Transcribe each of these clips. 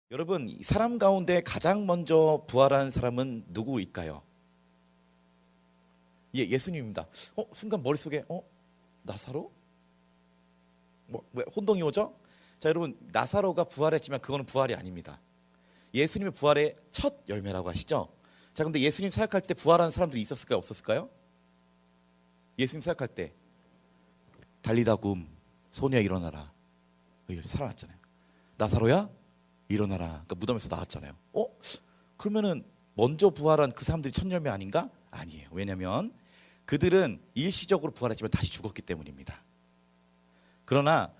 여러분, 이 사람 가운데 가장 먼저 부활한 사람은 누구일까요? 예수님입니다. 순간 머릿속에 나사로? 왜 혼동이 오죠? 자, 여러분, 나사로가 부활했지만 그거는 부활이 아닙니다. 예수님의 부활의 첫 열매라고 하시죠? 자, 근데 예수님 사역할 때 부활한 사람들이 있었을까요? 없었을까요? 예수님 사역할 때 달리다 굼, 소녀 일어나라, 살아났잖아요. 나사로야 일어나라. 그러니까 무덤에서 나왔잖아요. 그러면은 먼저 부활한 그 사람들이 첫 열매 아닌가? 아니에요. 왜냐하면 그들은 일시적으로 부활했지만 다시 죽었기 때문입니다. 그러나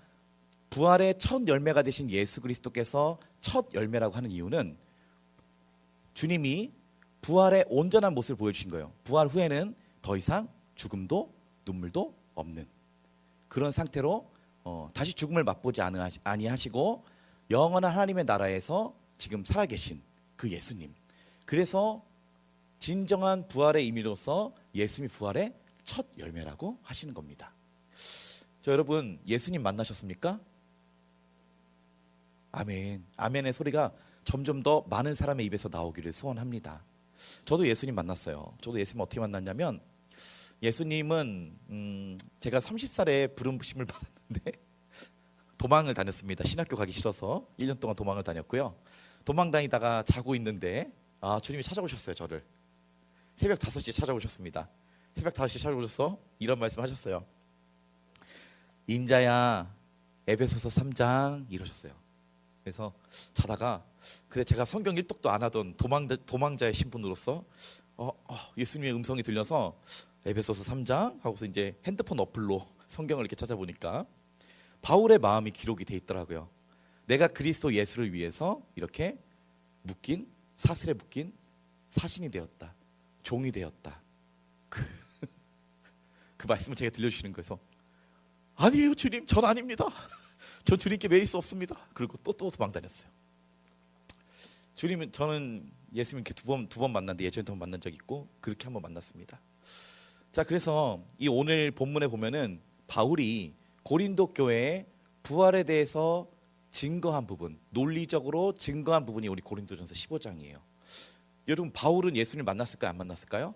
부활의 첫 열매가 되신 예수 그리스도께서 첫 열매라고 하는 이유는 주님이 부활의 온전한 모습을 보여주신 거예요. 부활 후에는 더 이상 죽음도 눈물도 없는 그런 상태로 다시 죽음을 맛보지 아니하시고 영원한 하나님의 나라에서 지금 살아계신 그 예수님. 그래서 진정한 부활의 의미로서 예수님이 부활의 첫 열매라고 하시는 겁니다. 자, 여러분, 예수님 만나셨습니까? 아멘. 아멘의 소리가 점점 더 많은 사람의 입에서 나오기를 소원합니다. 저도 예수님 만났어요. 저도 예수님 어떻게 만났냐면, 예수님은 제가 30살에 부름부심을 받았는데 도망을 다녔습니다. 신학교 가기 싫어서 1년 동안 도망을 다녔고요. 도망 다니다가 자고 있는데 주님이 찾아오셨어요. 저를 새벽 5시에 찾아오셨습니다. 새벽 5시에 찾아오셔서 이런 말씀 하셨어요. 인자야, 에베소서 3장 이러셨어요. 그래서 자다가, 근데 제가 성경 일독도 안 하던 도망자의 신분으로서 예수님의 음성이 들려서 에베소서 3장 하고서 이제 핸드폰 어플로 성경을 이렇게 찾아보니까 바울의 마음이 기록이 돼 있더라고요. 내가 그리스도 예수를 위해서 이렇게 사슬에 묶인 사신이 되었다, 종이 되었다. 그 말씀을 제가 들려주시는 거여서, 아니에요 주님, 전 아닙니다. 전 주님께 매일 수 없습니다. 그리고 또 도망 다녔어요. 저는 예수님 이렇게 두 번 만났는데, 예전에 한 번 만난 적 있고 그렇게 한 번 만났습니다. 자, 그래서 이 오늘 본문에 보면은 바울이 고린도 교회의 부활에 대해서 증거한 부분, 논리적으로 증거한 부분이 우리 고린도전서 15장이에요. 여러분, 바울은 예수님을 만났을까요? 안 만났을까요?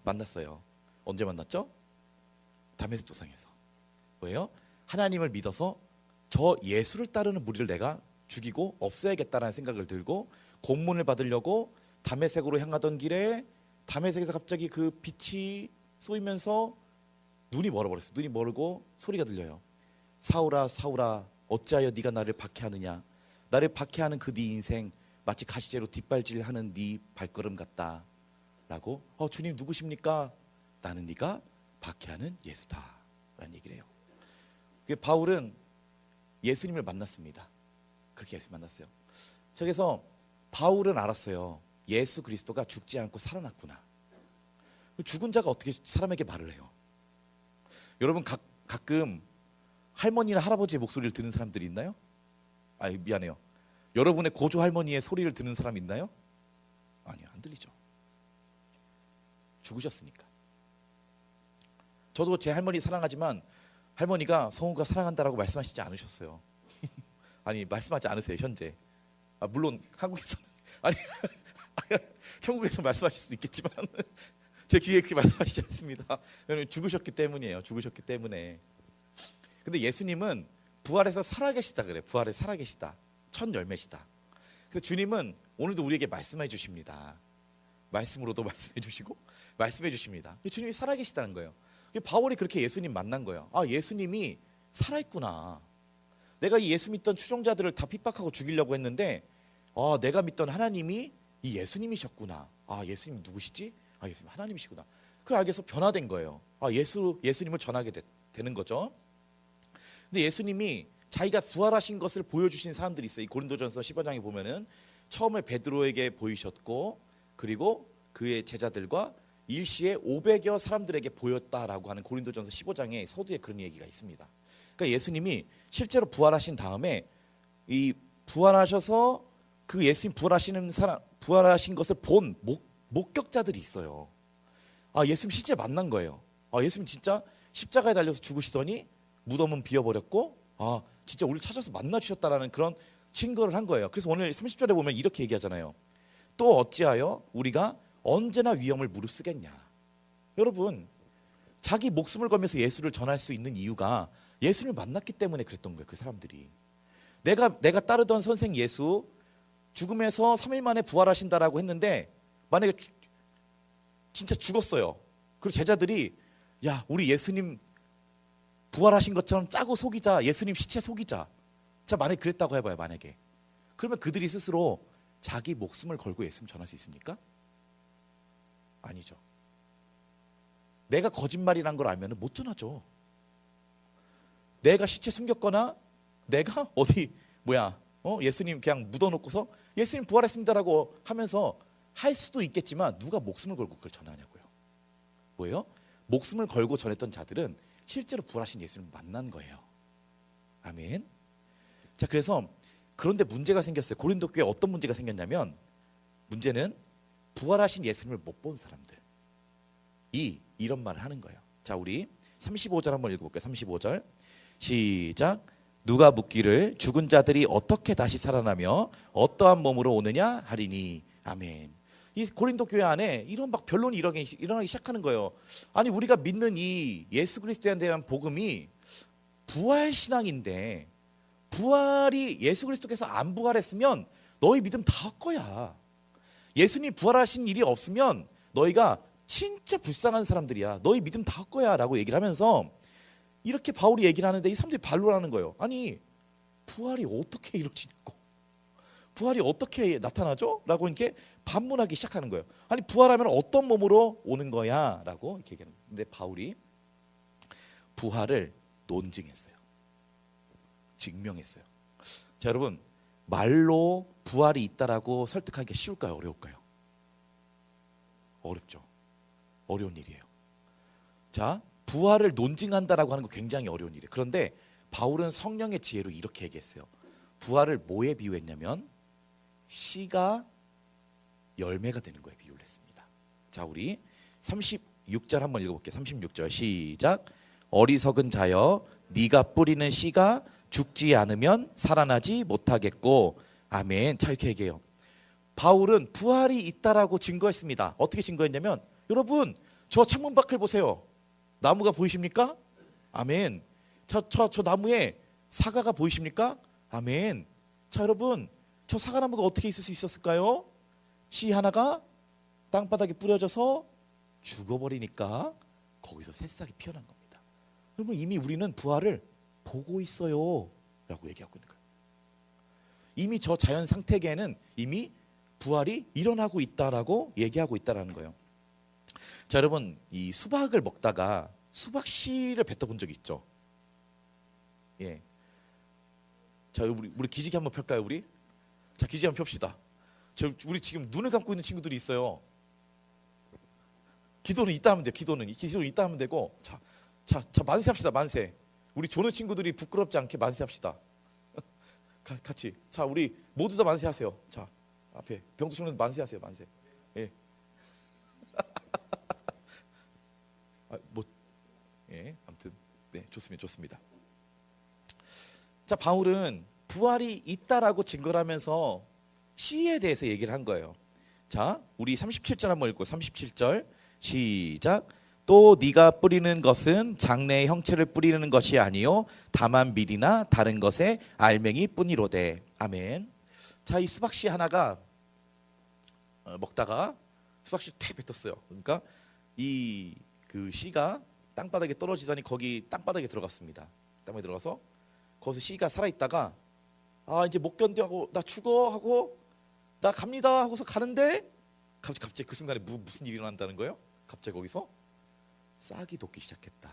만났어요. 언제 만났죠? 다메섹 도상에서. 왜요? 하나님을 믿어서 저 예수를 따르는 무리를 내가 죽이고 없애야겠다라는 생각을 들고 공문을 받으려고 다메섹으로 향하던 길에 다메섹에서 갑자기 그 빛이 쏘이면서 눈이 멀어버렸어요. 눈이 멀고 소리가 들려요. 사울아 사울아, 어찌하여 네가 나를 박해하느냐. 나를 박해하는 그 네 인생 마치 가시제로 뒷발질하는 네 발걸음 같다 라고. 주님 누구십니까? 나는 네가 박해하는 예수다 라는 얘기를 해요. 바울은 예수님을 만났습니다. 그렇게 예수 만났어요. 그래서 바울은 알았어요. 예수 그리스도가 죽지 않고 살아났구나. 죽은 자가 어떻게 사람에게 말을 해요? 여러분, 가끔 할머니나 할아버지의 목소리를 듣는 사람들이 있나요? 미안해요. 여러분의 고조 할머니의 소리를 듣는 사람 있나요? 아니요, 안 들리죠. 죽으셨으니까. 저도 제 할머니 사랑하지만 할머니가 성우가 사랑한다라고 말씀하시지 않으셨어요. 아니, 말씀하지 않으세요 현재. 물론 한국에서는 천국에서 말씀하실 수 있겠지만 제 귀에 그렇게 말씀하시지 않습니다. 죽으셨기 때문이에요. 죽으셨기 때문에. 근데 예수님은 부활해서 살아계시다 그래요. 부활에 살아계시다, 첫 열매시다. 그래서 주님은 오늘도 우리에게 말씀해 주십니다. 말씀으로도 말씀해 주시고 말씀해 주십니다. 주님이 살아계시다는 거예요. 바울이 그렇게 예수님 만난 거예요. 예수님이 살아있구나. 내가 이 예수 믿던 추종자들을 다 핍박하고 죽이려고 했는데 내가 믿던 하나님이 이 예수님이셨구나. 예수님 누구시지? 예수님 하나님이시구나. 그걸 알게서 변화된 거예요. 예수님을 전하게 되는 거죠. 근데 예수님이 자기가 부활하신 것을 보여주신 사람들이 있어요. 이 고린도전서 15장에 보면은 처음에 베드로에게 보이셨고, 그리고 그의 제자들과 일시에 500여 사람들에게 보였다라고 하는 고린도전서 15장의 서두에 그런 얘기가 있습니다. 그러니까 예수님이 실제로 부활하신 다음에 이 부활하셔서 그 예수님 부활하신 것을 본 목격자들이 있어요. 예수님 실제 만난 거예요. 예수님 진짜 십자가에 달려서 죽으시더니 무덤은 비어버렸고 진짜 우리를 찾아서 만나 주셨다라는 그런 증거를 한 거예요. 그래서 오늘 30절에 보면 이렇게 얘기하잖아요. 또 어찌하여 우리가 언제나 위험을 무릅쓰겠냐. 여러분, 자기 목숨을 걸면서 예수를 전할 수 있는 이유가 예수를 만났기 때문에 그랬던 거예요. 그 사람들이. 내가 따르던 선생 예수 죽음에서 3일 만에 부활하신다라고 했는데 만약에 진짜 죽었어요. 그리고 제자들이 야, 우리 예수님 부활하신 것처럼 짜고 속이자. 예수님 시체 속이자. 자, 만약에 그랬다고 해봐요. 만약에. 그러면 그들이 스스로 자기 목숨을 걸고 예수님 전할 수 있습니까? 아니죠. 내가 거짓말이란 걸 알면 못 전하죠. 내가 시체 숨겼거나 내가 어디 예수님 그냥 묻어놓고서 예수님 부활했습니다라고 하면서 할 수도 있겠지만 누가 목숨을 걸고 그걸 전하냐고요. 뭐예요? 목숨을 걸고 전했던 자들은 실제로 부활하신 예수님을 만난 거예요. 아멘. 자, 그래서 그런데 문제가 생겼어요. 고린도 교회에 어떤 문제가 생겼냐면 문제는 부활하신 예수님을 못 본 사람들이 이런 말을 하는 거예요. 자, 우리 35절 한번 읽어볼게요. 35절 시작. 누가 묻기를 죽은 자들이 어떻게 다시 살아나며 어떠한 몸으로 오느냐 하리니. 아멘. 이 고린도 교회 안에 이런 막 변론이 일어나기 시작하는 거예요. 아니, 우리가 믿는 이 예수 그리스도에 대한 복음이 부활 신앙인데 부활이 예수 그리스도께서 안 부활했으면 너희 믿음 다 헛거야. 예수님 부활하신 일이 없으면 너희가 진짜 불쌍한 사람들이야. 너희 믿음 다 헛거야 라고 얘기를 하면서 이렇게 바울이 얘기를 하는데 이 사람들이 반론하는 거예요. 아니, 부활이 어떻게 이루어지냐고. 부활이 어떻게 나타나죠? 라고 이렇게 반문하기 시작하는 거예요. 아니, 부활하면 어떤 몸으로 오는 거야? 라고 이렇게 얘기하는 거예요. 근데 바울이 부활을 논증했어요. 증명했어요. 자, 여러분, 말로 부활이 있다라고 설득하기가 쉬울까요? 어려울까요? 어렵죠. 어려운 일이에요. 자, 부활을 논증한다라고 하는 거 굉장히 어려운 일이에요. 그런데 바울은 성령의 지혜로 이렇게 얘기했어요. 부활을 뭐에 비유했냐면 씨가 열매가 되는 거에 비유를 했습니다. 자, 우리 36절 한번 읽어볼게요. 36절 시작. 어리석은 자여 네가 뿌리는 씨가 죽지 않으면 살아나지 못하겠고. 아멘. 자, 이렇게 얘기해요. 바울은 부활이 있다라고 증거했습니다. 어떻게 증거했냐면 여러분, 저 창문 밖을 보세요. 나무가 보이십니까? 아멘. 저 나무에 사과가 보이십니까? 아멘. 자, 여러분, 저 사과나무가 어떻게 있을 수 있었을까요? 씨 하나가 땅바닥에 뿌려져서 죽어버리니까 거기서 새싹이 피어난 겁니다. 여러분, 이미 우리는 부활을 보고 있어요 라고 얘기하고 있는 거예요. 이미 저 자연 상태계에는 이미 부활이 일어나고 있다라고 얘기하고 있다라는 거예요. 자, 여러분, 이 수박을 먹다가 수박 씨를 뱉어본 적이 있죠? 예. 자, 우리 기지개 한번 펼까요, 우리? 자, 기지개 한번 펴봅시다. 우리 지금 눈을 감고 있는 친구들이 있어요. 기도는 이따 하면 돼요. 기도는 이따 하면 되고. 자, 만세합시다. 만세. 우리 조는 친구들이 부끄럽지 않게 만세합시다. 같이. 자, 우리 모두 다 만세하세요. 자, 앞에 병두 청년 만세하세요. 만세. 예. 아무튼 네, 좋습니다. 자, 바울은 부활이 있다라고 증거를 하면서 씨에 대해서 얘기를 한 거예요. 자, 우리 37절 한번 읽고 37절 시작. 또 네가 뿌리는 것은 장래의 형체를 뿌리는 것이 아니요 다만 밀이나 다른 것의 알맹이 뿐이로되. 아멘. 자, 이 수박씨 하나가 먹다가 수박씨 탁 뱉었어요. 그러니까 그 씨가 땅바닥에 떨어지더니 거기 땅바닥에 들어갔습니다. 땅바닥에 들어가서 거기서 씨가 살아있다가 이제 못 견뎌 하고 나 죽어 하고 나 갑니다 하고서 가는데 갑자기 그 순간에 무슨 일이 일어난다는 거예요? 갑자기 거기서 싹이 돋기 시작했다.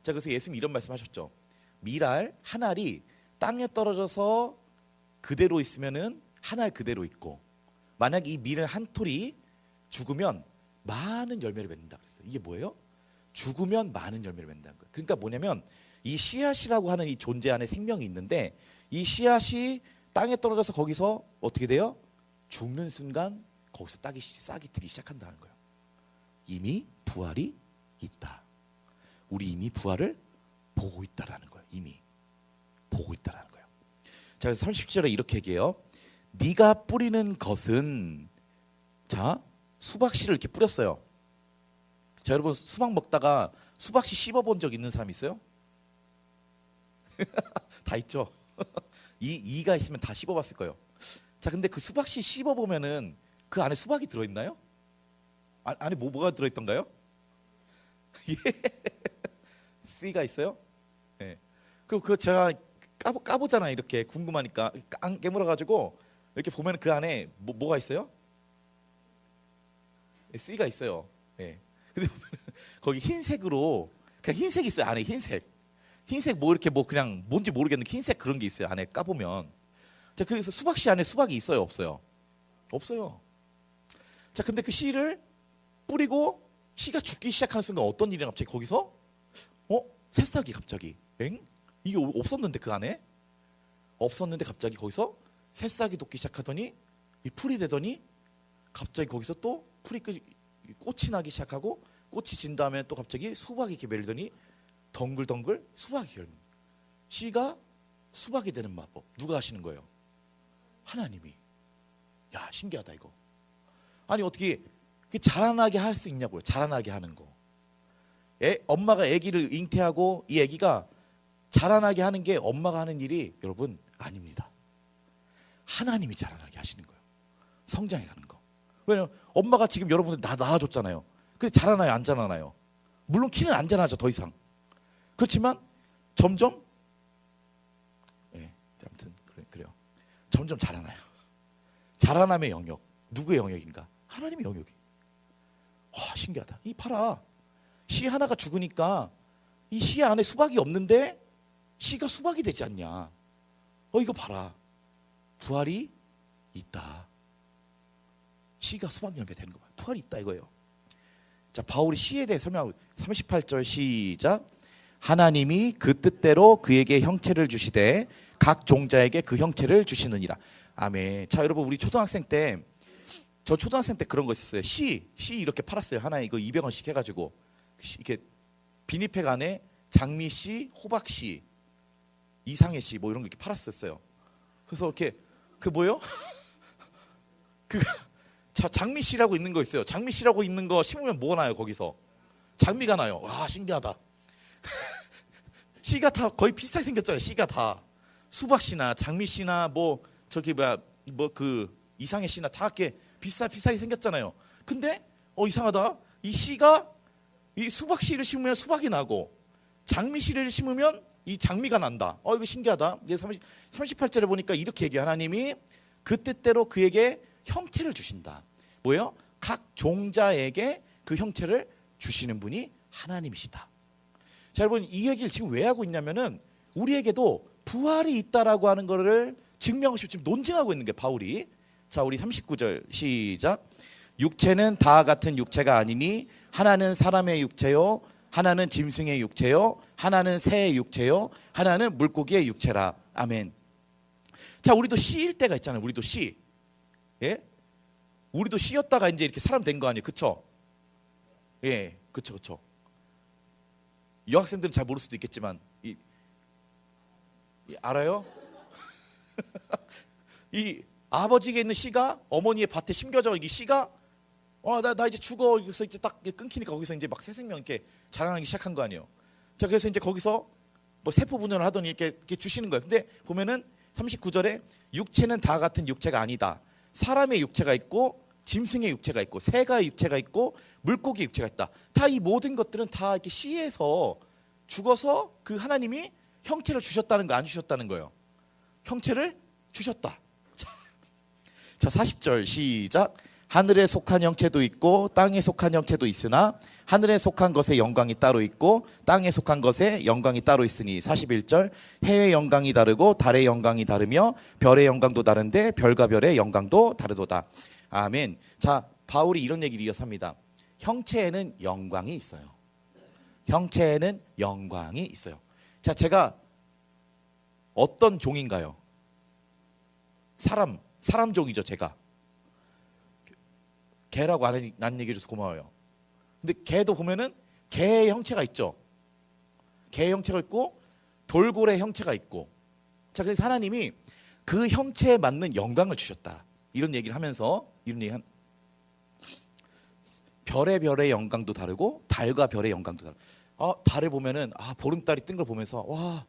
자, 그래서 예수님이 이런 말씀하셨죠. 밀알 한 알이 땅에 떨어져서 그대로 있으면은 한 알 그대로 있고, 만약 이 밀알 한 톨이 죽으면 많은 열매를 맺는다 그랬어요. 이게 뭐예요? 죽으면 많은 열매를 맺는다는 거예요. 그러니까 뭐냐면 이 씨앗이라고 하는 이 존재 안에 생명이 있는데 이 씨앗이 땅에 떨어져서 거기서 어떻게 돼요? 죽는 순간 거기서 싹이 트기 시작한다는 거예요. 이미 부활이 있다. 우리 이미 부활을 보고 있다라는 거예요. 이미 보고 있다라는 거예요. 자, 30절에 이렇게 얘기해요. 네가 뿌리는 것은, 자, 수박씨를 이렇게 뿌렸어요. 자, 여러분 수박 먹다가 수박씨 씹어본 적 있는 사람 있어요? 다 있죠. 이가 있으면 다 씹어봤을 거예요. 자, 근데 그 수박씨 씹어보면은 그 안에 수박이 들어있나요? 안에 뭐가 들어있던가요? 예. 씨가 있어요? 예. 그 제가 까보잖아요. 이렇게 궁금하니까 깡 깨물어가지고 이렇게 보면 그 안에 뭐가 있어요? 씨가 있어요. 예. 근데 보면 거기 흰색으로 그냥 흰색이 있어요. 안에 흰색 뭐 이렇게 뭐 그냥 뭔지 모르겠는 흰색 그런 게 있어요. 안에 까보면. 자, 그래서 수박씨 안에 수박이 있어요, 없어요? 없어요. 자, 근데 그 씨를 뿌리고 씨가 죽기 시작하는 순간 어떤 일이 갑자기 거기서 새싹이 갑자기 이게 없었는데 그 안에 없었는데 갑자기 거기서 새싹이 돋기 시작하더니 이 풀이 되더니 갑자기 거기서 또 꽃이 나기 시작하고 꽃이 진 다음에 또 갑자기 수박이 이렇게 열리더니 덩글덩글 수박이 열는, 씨가 수박이 되는 마법 누가 하시는 거예요? 하나님이. 야, 신기하다 이거. 아니 어떻게 자라나게 할 수 있냐고요. 자라나게 하는 거. 엄마가 아기를 잉태하고 이 아기가 자라나게 하는 게 엄마가 하는 일이 여러분 아닙니다. 하나님이 자라나게 하시는 거예요. 성장해 가는 거. 왜냐면 엄마가 지금 여러분들 낳아줬잖아요. 근데 자라나요, 안 자라나요? 물론 키는 안 자라죠, 더 이상. 그렇지만 점점 아무튼 그래요. 점점 자라나요. 자라남의 영역, 누구의 영역인가? 하나님의 영역이. 와, 신기하다. 이 봐라, 씨 하나가 죽으니까 이 씨 안에 수박이 없는데 씨가 수박이 되지 않냐? 이거 봐라, 부활이 있다. 씨가 수박 열매 되는 거 봐. 부활이 있다 이거예요. 자, 바울이 씨에 대해 설명하고 38절 시작. 하나님이 그 뜻대로 그에게 형체를 주시되 각 종자에게 그 형체를 주시느니라. 아멘. 자, 여러분 우리 초등학생 때, 저 초등학생 때 그런 거 있었어요. 씨 이렇게 팔았어요. 하나에 이거 200원씩 해가지고 이렇게 비닐팩 안에 장미씨, 호박씨, 이상해씨 뭐 이런 거 이렇게 팔았었어요. 그래서 이렇게 그 뭐요? 장미씨라고 있는 거 있어요. 장미씨라고 있는 거 심으면 뭐가 나요? 거기서 장미가 나요. 와, 신기하다. 씨가 다 거의 비슷하게 생겼잖아요. 씨가 다 수박씨나 장미씨나 뭐 저기 그 이상해 씨나 다 이렇게 비슷하게 생겼잖아요. 근데 이상하다. 이 씨가 이 수박씨를 심으면 수박이 나고 장미씨를 심으면 이 장미가 난다. 이거 신기하다. 이제 38절에 보니까 이렇게 얘기해요. 하나님이 그 뜻대로 그에게 형체를 주신다. 뭐예요? 각 종자에게 그 형체를 주시는 분이 하나님이시다. 자, 여러분 이 얘기를 지금 왜 하고 있냐면은 우리에게도 부활이 있다라고 하는 것을 증명하고 싶어 지금 논증하고 있는 게 바울이. 자, 우리 39절 시작. 육체는 다 같은 육체가 아니니 하나는 사람의 육체요, 하나는 짐승의 육체요, 하나는 새의 육체요, 하나는 물고기의 육체라. 아멘. 자, 우리도 씨일 때가 있잖아요. 우리도 씨. 예? 우리도 씨였다가 이제 이렇게 사람 된 거 아니에요. 그쵸? 예, 그쵸. 여학생들은 잘 모를 수도 있겠지만 알아요? 이 아버지에게 있는 씨가 어머니의 밭에 심겨져. 이 씨가 나 이제 죽어. 그래서 이제 딱 끊기니까 거기서 이제 막 새 생명 이렇게 자라나기 시작한 거 아니에요. 자, 그래서 이제 거기서 뭐 세포 분열을 하더니 이렇게 주시는 거예요. 근데 보면은 39절에 육체는 다 같은 육체가 아니다. 사람의 육체가 있고 짐승의 육체가 있고 새가 육체가 있고 물고기 육체가 있다. 다 이 모든 것들은 다 이렇게 씨에서 죽어서 그 하나님이 형체를 주셨다는 거, 안 주셨다는 거예요. 형체를 주셨다. 자, 40절 시작. 하늘에 속한 형체도 있고 땅에 속한 형체도 있으나 하늘에 속한 것의 영광이 따로 있고 땅에 속한 것의 영광이 따로 있으니. 41절. 해의 영광이 다르고 달의 영광이 다르며 별의 영광도 다른데 별과 별의 영광도 다르도다. 아멘. 자, 바울이 이런 얘기를 이어서 합니다. 형체에는 영광이 있어요. 형체에는 영광이 있어요. 자, 제가 어떤 종인가요? 사람 종이죠. 제가 개라고 안 얘기해줘서 고마워요. 근데 개도 보면은 개의 형체가 있죠. 개의 형체가 있고 돌고래 형체가 있고. 자, 그래서 하나님이 그 형체에 맞는 영광을 주셨다. 이런 얘기를 하면서 별의 영광도 다르고 달과 별의 영광도 다르고, 달을 보면은 보름달이 뜬 걸 보면서 와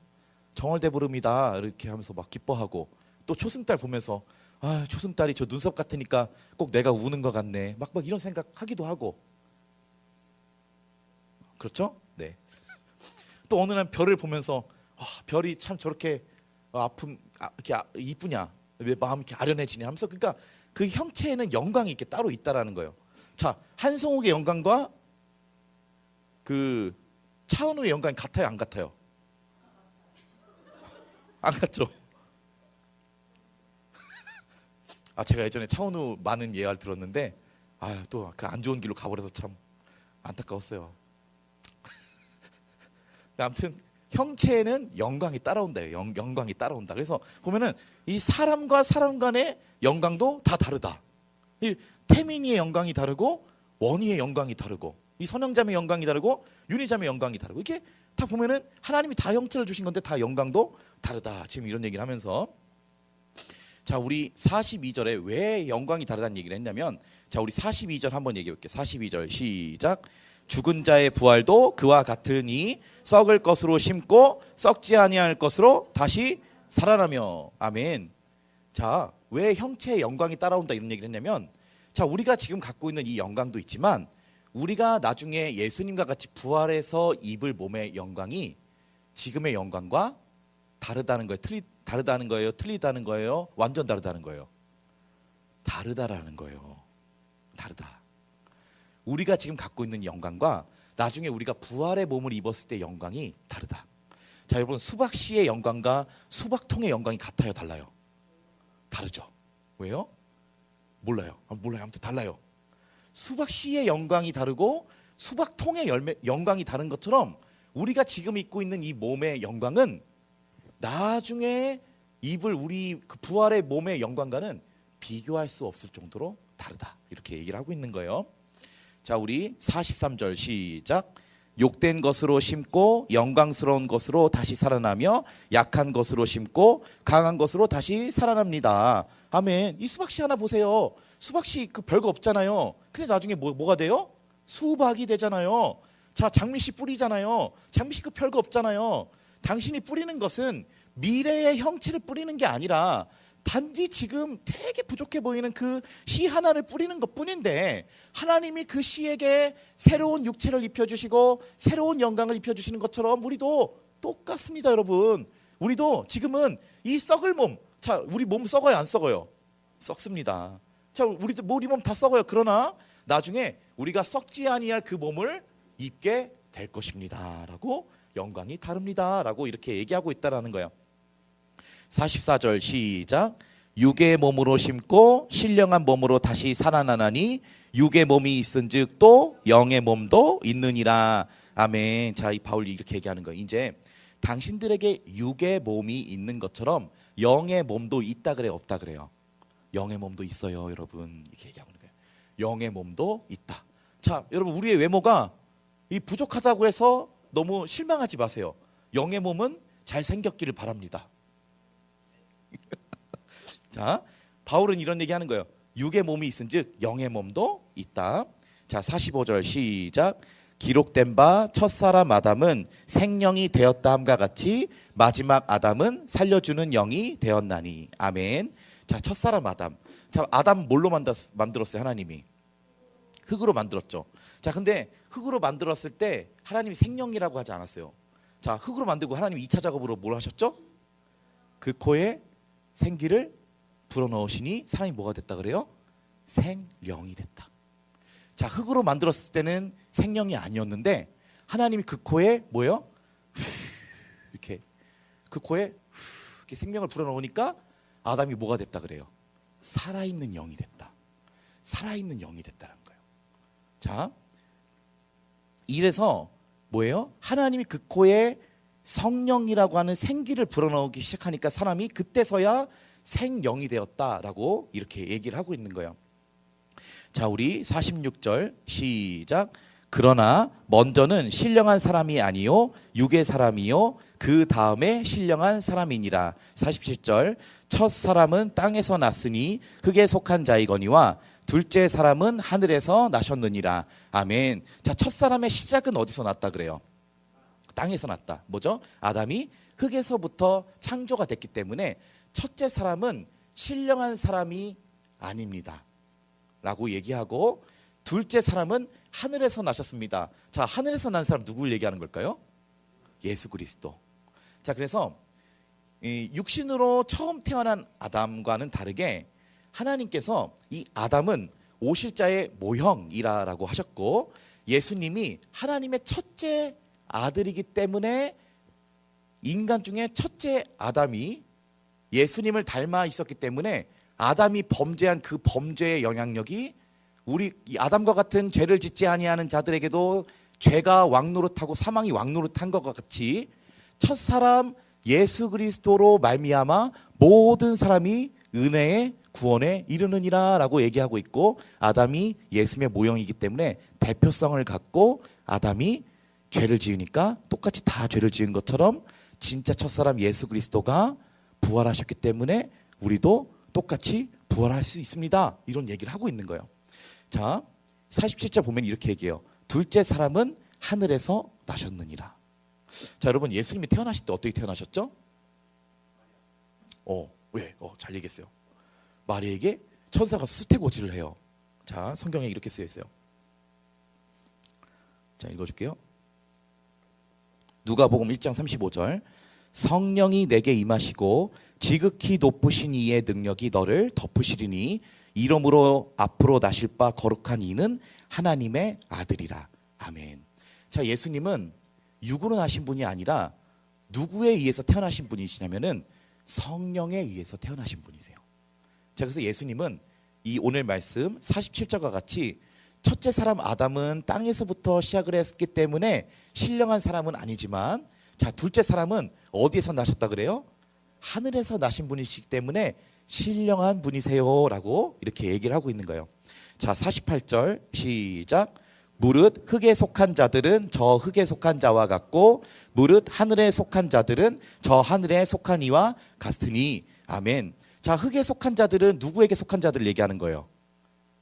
정월대보름이다 이렇게 하면서 막 기뻐하고, 또 초승달 보면서 초승달이 저 눈썹 같으니까 꼭 내가 우는 것 같네 막 이런 생각하기도 하고, 그렇죠? 네. 또 어느 날 별을 보면서 별이 참 저렇게 이렇게 이쁘냐, 왜 마음이 이렇게 아련해지냐 하면서, 그러니까 그 형체에는 영광이 이렇게 따로 있다라는 거예요. 자, 한성욱의 영광과 그 차은우의 영광이 같아요, 안 같아요? 안 같죠? 제가 예전에 차은우 많은 예화를 들었는데 또 그 안 좋은 길로 가버려서 참 안타까웠어요. 아무튼 형체에는 영광이 따라온다. 영광이 따라온다. 그래서 보면은 이 사람과 사람 간의 영광도 다 다르다. 이 태민이의 영광이 다르고 원희의 영광이 다르고, 이 선영자매의 영광이 다르고 윤희자매의 영광이 다르고, 이렇게 다 보면은 하나님이 다 형체를 주신 건데 다 영광도 다르다. 지금 이런 얘기를 하면서, 자, 우리 42절에 왜 영광이 다르다는 얘기를 했냐면, 자, 우리 42절 한번 얘기해 볼게요. 42절 시작. 죽은 자의 부활도 그와 같으니 썩을 것으로 심고 썩지 아니할 것으로 다시 살아나며. 아멘. 자, 왜 형체의 영광이 따라온다 이런 얘기를 했냐면, 자, 우리가 지금 갖고 있는 이 영광도 있지만 우리가 나중에 예수님과 같이 부활해서 입을 몸의 영광이 지금의 영광과 다르다는 거예요. 다르다는 거예요? 틀리다는 거예요? 완전 다르다는 거예요? 다르다라는 거예요. 다르다. 우리가 지금 갖고 있는 영광과 나중에 우리가 부활의 몸을 입었을 때 영광이 다르다. 자, 여러분, 수박씨의 영광과 수박통의 영광이 같아요, 달라요? 다르죠. 왜요? 몰라요. 아무튼 달라요. 수박씨의 영광이 다르고 수박통의 영광이 다른 것처럼, 우리가 지금 입고 있는 이 몸의 영광은 나중에 입을 우리 그 부활의 몸의 영광과는 비교할 수 없을 정도로 다르다. 이렇게 얘기를 하고 있는 거예요. 자, 우리 43절 시작. 욕된 것으로 심고 영광스러운 것으로 다시 살아나며 약한 것으로 심고 강한 것으로 다시 살아납니다. 아멘. 이 수박씨 하나 보세요. 수박씨 그 별거 없잖아요. 근데 나중에 뭐가 돼요? 수박이 되잖아요. 자, 장미씨 뿌리잖아요. 장미씨 그 별거 없잖아요. 당신이 뿌리는 것은 미래의 형체를 뿌리는 게 아니라 단지 지금 되게 부족해 보이는 그 씨 하나를 뿌리는 것뿐인데, 하나님이 그 씨에게 새로운 육체를 입혀주시고 새로운 영광을 입혀주시는 것처럼 우리도 똑같습니다. 여러분, 우리도 지금은 이 썩을 몸, 자, 우리 몸 썩어요, 안 썩어요? 썩습니다. 자, 우리 몸 다 썩어요. 그러나 나중에 우리가 썩지 아니할 그 몸을 입게 될 것입니다 라고, 영광이 다릅니다 라고 이렇게 얘기하고 있다라는 거예요. 44절 시작. 육의 몸으로 심고 신령한 몸으로 다시 살아나나니 육의 몸이 있은즉 또 영의 몸도 있느니라. 아멘. 자, 이 바울이 이렇게 얘기하는 거예요. 이제 당신들에게 육의 몸이 있는 것처럼 영의 몸도 있다 그래요, 없다 그래요? 영의 몸도 있어요, 여러분. 이렇게 얘기하고 있는 거예요. 영의 몸도 있다. 자, 여러분, 우리의 외모가 이 부족하다고 해서 너무 실망하지 마세요. 영의 몸은 잘 생겼기를 바랍니다. 자, 바울은 이런 얘기하는 거예요. 육의 몸이 있은즉 영의 몸도 있다. 자, 45절 시작. 기록된 바 첫사람 아담은 생령이 되었다 함과 같이 마지막 아담은 살려주는 영이 되었나니. 아멘. 자, 첫사람 아담. 자, 아담 뭘로 만들었어요? 하나님이 흙으로 만들었죠. 자, 근데 흙으로 만들었을 때 하나님이 생령이라고 하지 않았어요. 자, 흙으로 만들고 하나님이 2차 작업으로 뭘 하셨죠? 그 코에 생기를 불어넣으시니 사람이 뭐가 됐다 그래요? 생령이 됐다. 자, 흙으로 만들었을 때는 생령이 아니었는데 하나님이 그 코에 뭐예요? 이렇게 그 코에 이렇게 생명을 불어넣으니까 아담이 뭐가 됐다 그래요? 살아있는 영이 됐다. 살아있는 영이 됐다는 거예요. 자, 이래서 뭐예요? 하나님이 그 코에 성령이라고 하는 생기를 불어넣기 시작하니까 사람이 그때서야 생령이 되었다라고 이렇게 얘기를 하고 있는 거예요. 자, 우리 46절 시작. 그러나 먼저는 신령한 사람이 아니요 육의 사람이요 그 다음에 신령한 사람이니라. 47절. 첫 사람은 땅에서 났으니 흙에 속한 자이거니와 둘째 사람은 하늘에서 나셨느니라. 아멘. 자, 첫 사람의 시작은 어디서 났다 그래요? 땅에서 났다. 뭐죠? 아담이 흙에서부터 창조가 됐기 때문에 첫째 사람은 신령한 사람이 아닙니다 라고 얘기하고, 둘째 사람은 하늘에서 나셨습니다. 자, 하늘에서 난 사람 누구를 얘기하는 걸까요? 예수 그리스도. 자, 그래서 이 육신으로 처음 태어난 아담과는 다르게 하나님께서 이 아담은 오실자의 모형이라고 하셨고, 예수님이 하나님의 첫째 아들이기 때문에 인간 중에 첫째 아담이 예수님을 닮아 있었기 때문에 아담이 범죄한 그 범죄의 영향력이 우리 아담과 같은 죄를 짓지 아니하는 자들에게도 죄가 왕노릇하고 사망이 왕노릇한 것과 같이 첫 사람 예수 그리스도로 말미암아 모든 사람이 은혜의 구원에 이르느니라 라고 얘기하고 있고, 아담이 예수님의 모형이기 때문에 대표성을 갖고 아담이 죄를 지으니까 똑같이 다 죄를 지은 것처럼 진짜 첫사람 예수 그리스도가 부활하셨기 때문에 우리도 똑같이 부활할 수 있습니다. 이런 얘기를 하고 있는 거예요. 자, 47절 보면 이렇게 얘기해요. 둘째 사람은 하늘에서 나셨느니라. 자, 여러분, 예수님이 태어나실 때 어떻게 태어나셨죠? 왜? 잘 얘기했어요. 마리에게 천사가 수태고지를 해요. 자, 성경에 이렇게 쓰여 있어요. 자, 읽어줄게요. 누가복음 1장 35절. 성령이 내게 임하시고 지극히 높으신 이의 능력이 너를 덮으시리니 이름으로 앞으로 나실 바 거룩한 이는 하나님의 아들이라. 아멘. 자, 예수님은 육으로 나신 분이 아니라 누구에 의해서 태어나신 분이시냐면은 성령에 의해서 태어나신 분이세요. 자, 그래서 예수님은 이 오늘 말씀 47절과 같이 첫째 사람 아담은 땅에서부터 시작을 했기 때문에 신령한 사람은 아니지만, 자, 둘째 사람은 어디에서 나셨다 그래요? 하늘에서 나신 분이시기 때문에 신령한 분이세요 라고 이렇게 얘기를 하고 있는 거예요. 자, 48절 시작. 무릇 흙에 속한 자들은 저 흙에 속한 자와 같고 무릇 하늘에 속한 자들은 저 하늘에 속한 이와 같으니. 아멘. 자, 흙에 속한 자들은 누구에게 속한 자들을 얘기하는 거예요?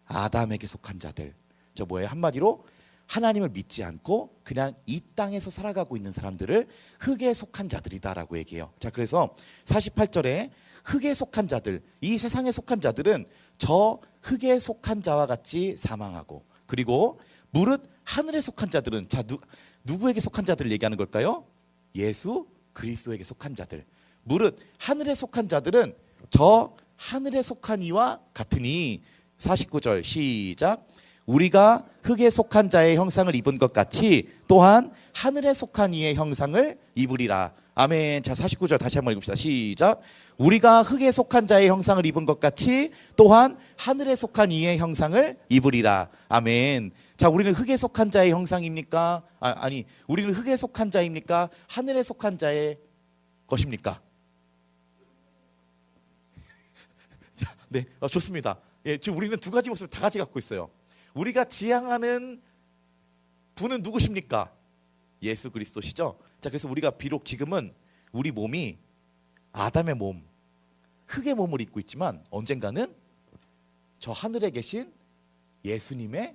아담에게 속한 자들. 저 뭐예요? 한마디로 하나님을 믿지 않고 그냥 이 땅에서 살아가고 있는 사람들을 흙에 속한 자들이다라고 얘기해요. 자, 그래서 48절에 흙에 속한 자들, 이 세상에 속한 자들은 저 흙에 속한 자와 같이 사망하고, 그리고 무릇 하늘에 속한 자들은, 자, 누구에게 속한 자들을 얘기하는 걸까요? 예수 그리스도에게 속한 자들. 무릇 하늘에 속한 자들은 저 하늘에 속한 이와 같으니. 49절 시작. 우리가 흙에 속한 자의 형상을 입은 것 같이 또한 하늘에 속한 이의 형상을 입으리라. 아멘. 자, 49절 다시 한번 읽읍시다. 시작. 우리가 흙에 속한 자의 형상을 입은 것 같이 또한 하늘에 속한 이의 형상을 입으리라. 아멘. 자, 우리는 흙에 속한 자의 형상입니까? 아니, 우리는 흙에 속한 자입니까? 하늘에 속한 자의 것입니까? 자, 네, 좋습니다. 예, 지금 우리는 두 가지 모습을 다 같이 갖고 있어요. 우리가 지향하는 분은 누구십니까? 예수 그리스도시죠. 자, 그래서 우리가 비록 지금은 우리 몸이 아담의 몸, 흙의 몸을 입고 있지만 언젠가는 저 하늘에 계신 예수님께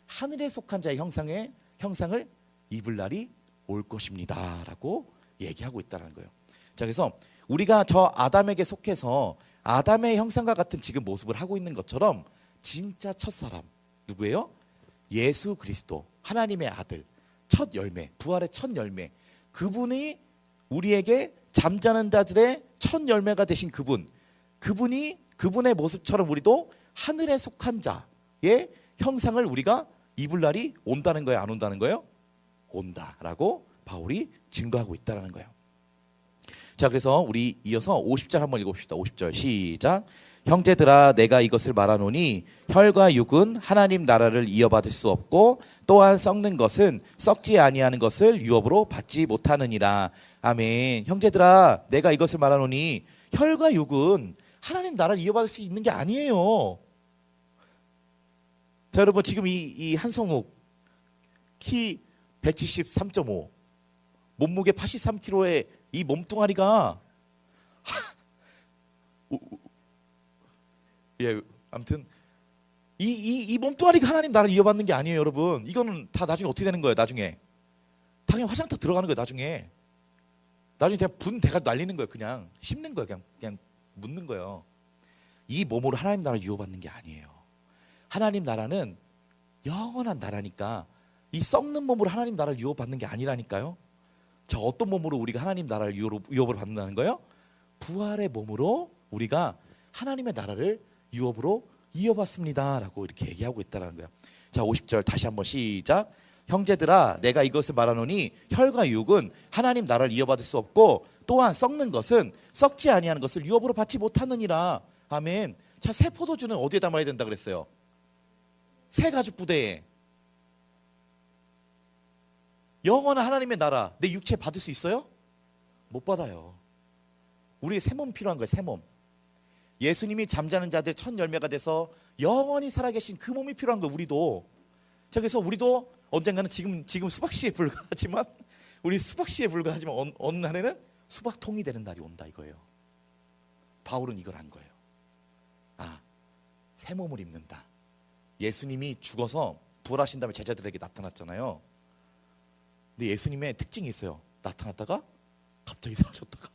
하늘에 속한 자의 형상을 입을 날이 올 것입니다 라고 얘기하고 있다는 거예요. 자, 그래서 우리가 저 아담에게 속해서 아담의 형상과 같은 지금 모습을 하고 있는 것처럼 진짜 첫사람 누구예요? 예수 그리스도, 하나님의 아들, 첫 열매, 부활의 첫 열매, 그분이 우리에게 잠자는 자들의 첫 열매가 되신 그분이 그분의 모습처럼 우리도 하늘에 속한 자의 형상을 우리가 입을 날이 온다는 거예요? 안 온다는 거예요? 온다라고 바울이 증거하고 있다는 거예요. 자, 그래서 우리 이어서 50절 한번 읽어봅시다. 50절 시작. 형제들아, 내가 이것을 말하노니 혈과 육은 하나님 나라를 이어받을 수 없고 또한 썩는 것은 썩지 아니하는 것을 유업으로 받지 못하느니라. 아멘. 형제들아, 내가 이것을 말하노니 혈과 육은 하나님 나라를 이어받을 수 있는 게 아니에요. 자, 여러분, 지금 이 한성욱 키 173.5, 몸무게 83kg의 이 몸뚱아리가 예, 아무튼 이 몸뚱아리가 하나님 나라를 이어받는 게 아니에요, 여러분. 이거는 다 나중에 어떻게 되는 거예요? 나중에 당연히 화장터 들어가는 거예요. 나중에 그냥 분 대가 날리는 거예요. 그냥 씹는 거예요. 그냥 묻는 거예요. 이 몸으로 하나님 나라를 이어받는 게 아니에요. 하나님 나라는 영원한 나라니까 이 썩는 몸으로 하나님 나라를 이어받는 게 아니라니까요. 자, 어떤 몸으로 우리가 하나님 나라를 유업으로 받는다는 거예요? 부활의 몸으로 우리가 하나님의 나라를 유업으로 이어받습니다 라고 이렇게 얘기하고 있다는 거예요. 자, 50절 다시 한번 시작. 형제들아, 내가 이것을 말하노니 혈과 육은 하나님 나라를 이어받을 수 없고 또한 썩는 것은 썩지 아니하는 것을 유업으로 받지 못하느니라. 아멘. 자, 새 포도주는 어디에 담아야 된다 그랬어요? 새 가죽 부대에. 영원한 하나님의 나라 내 육체 받을 수 있어요? 못 받아요. 우리의 새 몸 필요한 거예요. 새 몸. 예수님이 잠자는 자들 첫 열매가 돼서 영원히 살아계신 그 몸이 필요한 거예요. 우리도. 자, 그래서 우리도 언젠가는 지금 수박씨에 불과하지만 우리 수박씨에 불과하지만 어느 날에는 수박통이 되는 날이 온다 이거예요. 바울은 이걸 한 거예요. 아, 새 몸을 입는다. 예수님이 죽어서 부활하신 다음에 제자들에게 나타났잖아요. 근데 예수님의 특징이 있어요. 나타났다가 갑자기 사라졌다가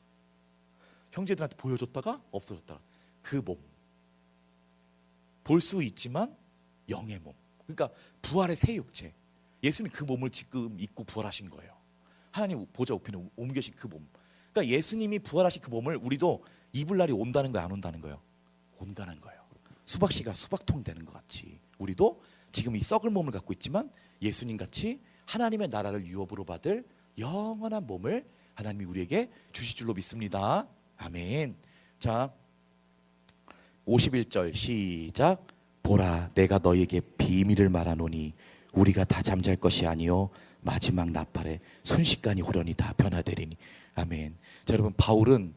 형제들한테 보여줬다가 없어졌다가 그 몸. 볼 수 있지만 영의 몸. 그러니까 부활의 새 육체. 예수님이 그 몸을 지금 입고 부활하신 거예요. 하나님 보좌 우편에 옮겨신 그 몸. 그러니까 예수님이 부활하신 그 몸을 우리도 입을 날이 온다는 거예요, 안 온다는 거예요? 온다는 거예요. 수박씨가 수박통 되는 것 같이 우리도 지금 이 썩을 몸을 갖고 있지만 예수님 같이 하나님의 나라를 유업으로 받을 영원한 몸을 하나님이 우리에게 주실 줄로 믿습니다. 아멘. 자, 51절 시작. 보라, 내가 너희에게 비밀을 말하노니 우리가 다 잠잘 것이 아니요 마지막 나팔에 순식간에 호련히 다 변화되리니. 아멘. 자, 여러분, 바울은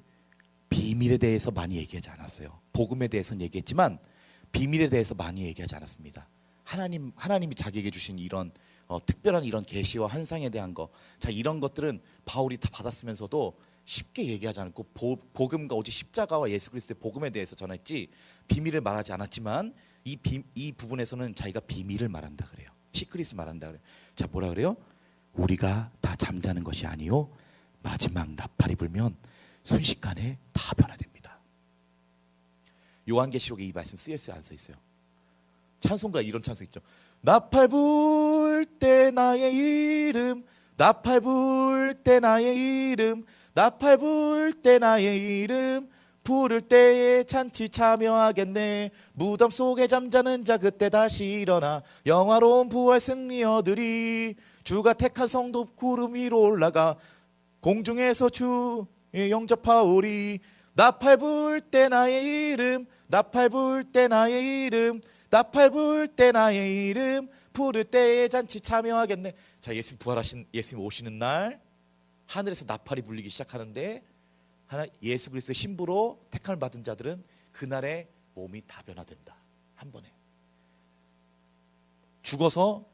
비밀에 대해서 많이 얘기하지 않았어요. 복음에 대해서는 얘기했지만 비밀에 대해서 많이 얘기하지 않았습니다. 하나님이 자기에게 주신 이런 특별한 이런 계시와 환상에 대한 거, 자, 이런 것들은 바울이 다 받았으면서도 쉽게 얘기하지 않고 복음과 오직 십자가와 예수 그리스도의 복음에 대해서 전했지 비밀을 말하지 않았지만 이 부분에서는 자기가 비밀을 말한다 그래요. 시크릿을 말한다 그래요. 자, 뭐라 그래요? 우리가 다 잠자는 것이 아니요 마지막 나팔이 불면 순식간에 다 변화됩니다. 요한계시록에 이 말씀 쓰였어요, 안 써 있어요? 찬송가 이런 찬송 있죠. 나팔 불 때 나의 이름, 나팔 불 때 나의 이름, 나팔 불 때 나의 이름, 부를 때에 잔치 참여하겠네. 무덤 속에 잠자는 자 그때 다시 일어나 영화로운 부활 승리 얻으리. 주가 택한 성도 구름 위로 올라가 공중에서 주의 영접하오리. 나팔 불 때 나의 이름, 나팔 불 때 나의 이름, 나팔 불 때 나의 이름, 부를 때에 잔치 참여하겠네. 자, 예수님 부활하신 예수님 오시는 날 하늘에서 나팔이 불리기 시작하는데 예수 그리스도의 신부로 택함을 받은 자들은 그날에 몸이 다 변화된다. 한 번에. 죽어서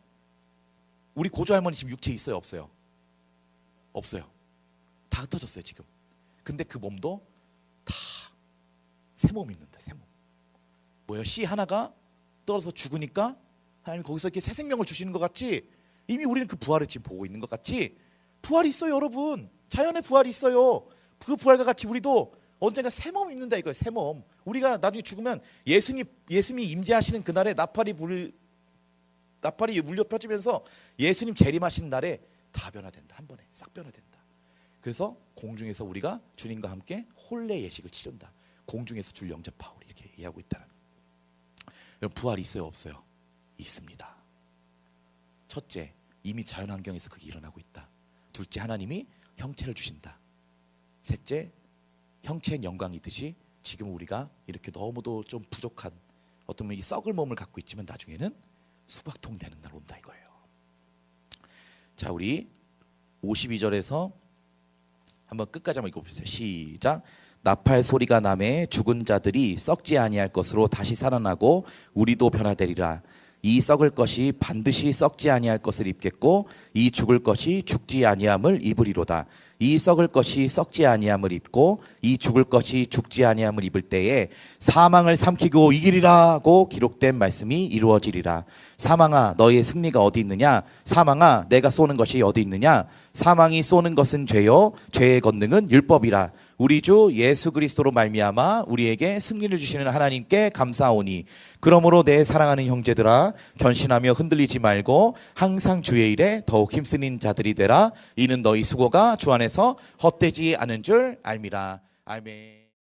우리 고조 할머니 지금 육체 있어요, 없어요? 없어요. 다 흩어졌어요 지금. 근데 그 몸도 다 새 몸 입는다. 새 몸. 뭐예요? 씨 하나가 떨어져서 죽으니까 하나님 거기서 이렇게 새 생명을 주시는 것 같지? 이미 우리는 그 부활을 지금 보고 있는 것 같지? 부활이 있어요, 여러분. 자연의 부활이 있어요. 그 부활과 같이 우리도 언젠가 새 몸 입는다 이거예요. 새 몸. 우리가 나중에 죽으면 예수님이 임재하시는 그날에 나팔이 울려 펴지면서 예수님 재림하시는 날에 다 변화된다. 한 번에 싹 변화된다. 그래서 공중에서 우리가 주님과 함께 혼례 예식을 치른다. 공중에서 줄 영접하오리 이렇게 얘기하고 있다는. 여러분, 부활이 있어요, 없어요? 있습니다. 첫째, 이미 자연 환경에서 그게 일어나고 있다. 둘째, 하나님이 형체를 주신다. 셋째, 형체의 영광이듯이 지금 우리가 이렇게 너무도 좀 부족한 어떤 이 썩을 몸을 갖고 있지만 나중에는 수박통 되는 날 온다 이거예요. 자, 우리 52절에서 한번 끝까지 한번 읽어보세요. 시작. 나팔 소리가 나매 죽은 자들이 썩지 아니할 것으로 다시 살아나고 우리도 변화되리라. 이 썩을 것이 반드시 썩지 아니할 것을 입겠고 이 죽을 것이 죽지 아니함을 입으리로다. 이 썩을 것이 썩지 아니함을 입고 이 죽을 것이 죽지 아니함을 입을 때에 사망을 삼키고 이기리라고 기록된 말씀이 이루어지리라. 사망아 너희의 승리가 어디 있느냐? 사망아 내가 쏘는 것이 어디 있느냐? 사망이 쏘는 것은 죄요 죄의 권능은 율법이라. 우리 주 예수 그리스도로 말미암아 우리에게 승리를 주시는 하나님께 감사하오니 그러므로 내 사랑하는 형제들아 견신하며 흔들리지 말고 항상 주의 일에 더욱 힘쓰는 자들이 되라. 이는 너희 수고가 주 안에서 헛되지 않은 줄 알미라. 아멘.